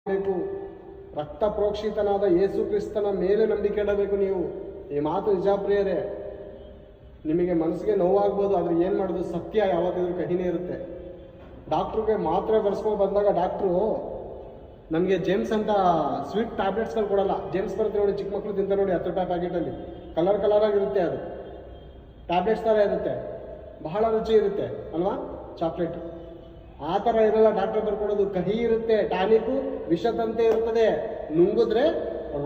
ಬೇಕು. ರಕ್ತ ಪ್ರೋಕ್ಷಿತನಾದ ಯೇಸು ಕ್ರಿಸ್ತನ ಮೇಲೆ ನಂಬಿಕೆ ಇಡಬೇಕು ನೀವು. ಈ ಮಾತು ನಿಜ ಪ್ರಿಯರೇ. ನಿಮಗೆ ಮನಸ್ಸಿಗೆ ನೋವಾಗ್ಬೋದು, ಆದ್ರೆ ಏನು ಮಾಡೋದು, ಸತ್ಯ ಯಾವತ್ತಿದ್ರೂ ಕಹಿನೇ ಇರುತ್ತೆ. ಡಾಕ್ಟ್ರಿಗೆ ಮಾತ್ರೆ ಬರ್ಸ್ಕೊಂಡು ಬಂದಾಗ ಡಾಕ್ಟ್ರು ನಮಗೆ ಜೇಮ್ಸ್ ಅಂತ ಸ್ವೀಟ್ ಟ್ಯಾಬ್ಲೆಟ್ಸ್ಗಳು ಕೊಡಲ್ಲ. ಜೇಮ್ಸ್ ಬರುತ್ತೆ ನೋಡಿ, ಚಿಕ್ಕ ಮಕ್ಕಳು ತಿಂತಾರೆ ನೋಡಿ, 10 ರೂಪಾಯಿ ಪ್ಯಾಕೆಟಲ್ಲಿ ಕಲರ್ ಆಗಿರುತ್ತೆ. ಅದು ಟ್ಯಾಬ್ಲೆಟ್ಸ್ ಥರ ಇರುತ್ತೆ, ಬಹಳ ರುಚಿ ಇರುತ್ತೆ ಅಲ್ವಾ, ಚಾಕ್ಲೇಟ್. ಆ ಥರ ಇರಲ್ಲ ಡಾಕ್ಟರ್ ಬರ್ಕೊಡೋದು, ಕಹಿ ಇರುತ್ತೆ. ಟಾನಿಕು ವಿಷದಂತೆ ಇರುತ್ತದೆ, ನುಂಗಿದ್ರೆ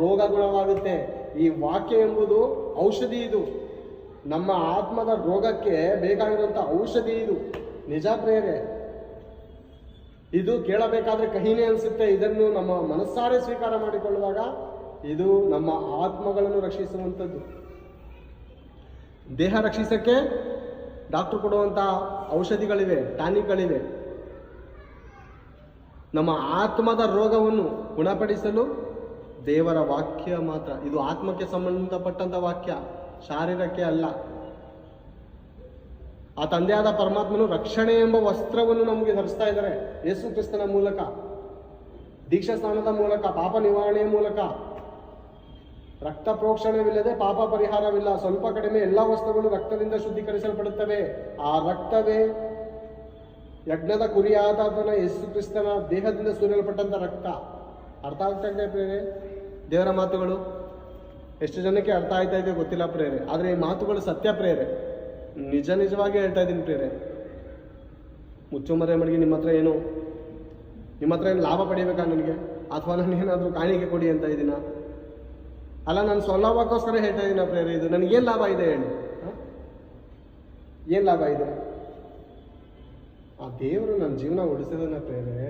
ರೋಗ ಗುಣವಾಗುತ್ತೆ. ಈ ವಾಕ್ಯ ಎಂಬುದು ಔಷಧಿ. ಇದು ನಮ್ಮ ಆತ್ಮದ ರೋಗಕ್ಕೆ ಬೇಕಾಗಿರುವಂಥ ಔಷಧಿ. ಇದು ನಿಜ ಪ್ರಿಯರೇ. ಇದು ಕೇಳಬೇಕಾದ್ರೆ ಕಹಿನೇ ಅನಿಸುತ್ತೆ. ಇದನ್ನು ನಮ್ಮ ಮನಸ್ಸಾರೆ ಸ್ವೀಕಾರ ಮಾಡಿಕೊಳ್ಳುವಾಗ ಇದು ನಮ್ಮ ಆತ್ಮಗಳನ್ನು ರಕ್ಷಿಸುವಂಥದ್ದು. ದೇಹ ರಕ್ಷಿಸಕ್ಕೆ ಡಾಕ್ಟರ್ ಕೊಡುವಂಥ ಔಷಧಿಗಳಿವೆ, ಟಾನಿಕ್ಗಳಿವೆ. ನಮ್ಮ ಆತ್ಮದ ರೋಗವನ್ನು ಗುಣಪಡಿಸಲು ದೇವರ ವಾಕ್ಯ ಮಾತ್ರ. ಇದು ಆತ್ಮಕ್ಕೆ ಸಂಬಂಧಪಟ್ಟಂಥ ವಾಕ್ಯ, ಶಾರೀರಕ್ಕೆ ಅಲ್ಲ. ಆ ತಂದೆಯಾದ ಪರಮಾತ್ಮನು ರಕ್ಷಣೆ ಎಂಬ ವಸ್ತ್ರವನ್ನು ನಮಗೆ ಧರಿಸ್ತಾ ಇದ್ದಾರೆ ಯೇಸು ಕ್ರಿಸ್ತನ ಮೂಲಕ, ದೀಕ್ಷಾ ಸ್ನಾನದ ಮೂಲಕ, ಪಾಪ ನಿವಾರಣೆಯ ಮೂಲಕ. ರಕ್ತ ಪ್ರೋಕ್ಷಣವಿಲ್ಲದೆ ಪಾಪ ಪರಿಹಾರವಿಲ್ಲ. ಸ್ವಲ್ಪ ಕಡಿಮೆ ಎಲ್ಲ ವಸ್ತುಗಳು ರಕ್ತದಿಂದ ಶುದ್ಧೀಕರಿಸಲ್ಪಡುತ್ತವೆ. ಆ ರಕ್ತವೇ ಯಜ್ಞದ ಕುರಿಯಾದಾತನ ಯೇಸು ಕ್ರಿಸ್ತನ ದೇಹದಿಂದ ಸುರಿಯಲ್ಪಟ್ಟಂತ ರಕ್ತ. ಅರ್ಥ ಆಗ್ತಾ ಇದೆ ಪ್ರೇರೆ ದೇವರ ಮಾತುಗಳು? ಎಷ್ಟು ಜನಕ್ಕೆ ಅರ್ಥ ಆಯ್ತಾ ಇದೆ ಗೊತ್ತಿಲ್ಲ ಪ್ರೇರೆ, ಆದರೆ ಈ ಮಾತುಗಳು ಸತ್ಯ ಪ್ರೇರೆ. ನಿಜವಾಗಿ ಹೇಳ್ತಾ ಇದ್ದೀನಿ ಪ್ರೇರೆ. ಮುಚ್ಚುಮರೆ ಮಡಗಿ ನಿಮ್ಮ ಹತ್ರ ಏನು ಲಾಭ ಪಡಿಬೇಕಾ ನನಗೆ, ಅಥವಾ ನನಗೇನಾದರೂ ಕಾಣಿಕೆ ಕೊಡಿ ಅಂತ ಇದ್ದೀನ? ಅಲ್ಲ, ನಾನು ಸ್ವಲಾಭಕ್ಕೋಸ್ಕರ ಹೇಳ್ತಾ ಇದ್ದೀನ ಪ್ರೇರೆ. ಇದು ನನಗೇನು ಲಾಭ ಇದೆ ಹೇಳಿ? ಏನು ಲಾಭ ಇದೆ? ಆ ದೇವರು ನನ್ನ ಜೀವನ ಉಳಿಸಿದನ ಪ್ರೇರೆ.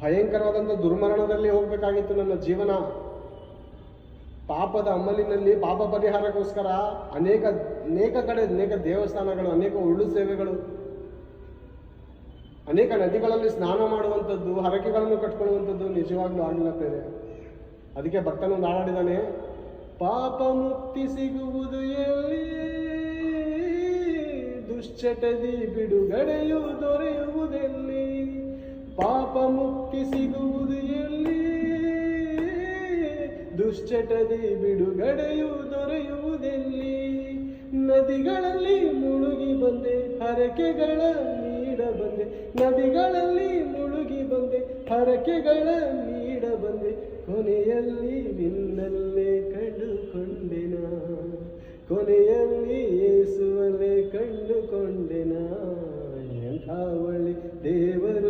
ಭಯಂಕರವಾದಂಥ ದುರ್ಮರಣದಲ್ಲಿ ಹೋಗ್ಬೇಕಾಗಿತ್ತು ನನ್ನ ಜೀವನ. ಪಾಪದ ಅಮಲಿನಲ್ಲಿ ಪಾಪ ಪರಿಹಾರಕ್ಕೋಸ್ಕರ ಅನೇಕ ಕಡೆ ಅನೇಕ ದೇವಸ್ಥಾನಗಳು, ಅನೇಕ ಉರುಳು ಸೇವೆಗಳು, ಅನೇಕ ನದಿಗಳಲ್ಲಿ ಸ್ನಾನ ಮಾಡುವಂಥದ್ದು, ಹರಕೆಗಳನ್ನು ಕಟ್ಕೊಳ್ಳುವಂಥದ್ದು ನಿಜವಾಗ್ಲೂ ಆಗಿಲ್ಲ ಪ್ರೇರೆ. ಅದಕ್ಕೆ ಭಕ್ತನೊಂದು ಹಾಡಿದಾನೆ, ಪಾಪ ಮುಕ್ತಿ ಸಿಗುವುದು ಎಲ್ಲಿ, ದುಶ್ಚಟದಿ ಬಿಡುಗಡೆಯು ದೊರೆಯುವುದೆಲ್ಲಿ. ಪಾಪ ಮುಕ್ತಿ ಸಿಗುವುದು ಎಲ್ಲಿ, ದುಶ್ಚಟದಿ ಬಿಡುಗಡೆಯು ದೊರೆಯುವುದೆಲ್ಲಿ. ನದಿಗಳಲ್ಲಿ ಮುಳುಗಿ ಬಂದೆ ಹರಕೆಗಳ ನೀಡ ಬಂದೆ, ನದಿಗಳಲ್ಲಿ ಮುಳುಗಿ ಬಂದೆ ಹರಕೆಗಳ ನೀಡ ಬಂದೆ. ಕೊನೆಯಲ್ಲಿ ನಿನ್ನಲ್ಲೇ ಕಂಡುಕೊಂಡೆನ, ಕೊನೆಯಲ್ಲಿ ಯೇಸುವಲ್ಲೇ ಕಂಡುಕೊಂಡೆನ. ಎಂಥ ಒಳ್ಳೆ ದೇವರು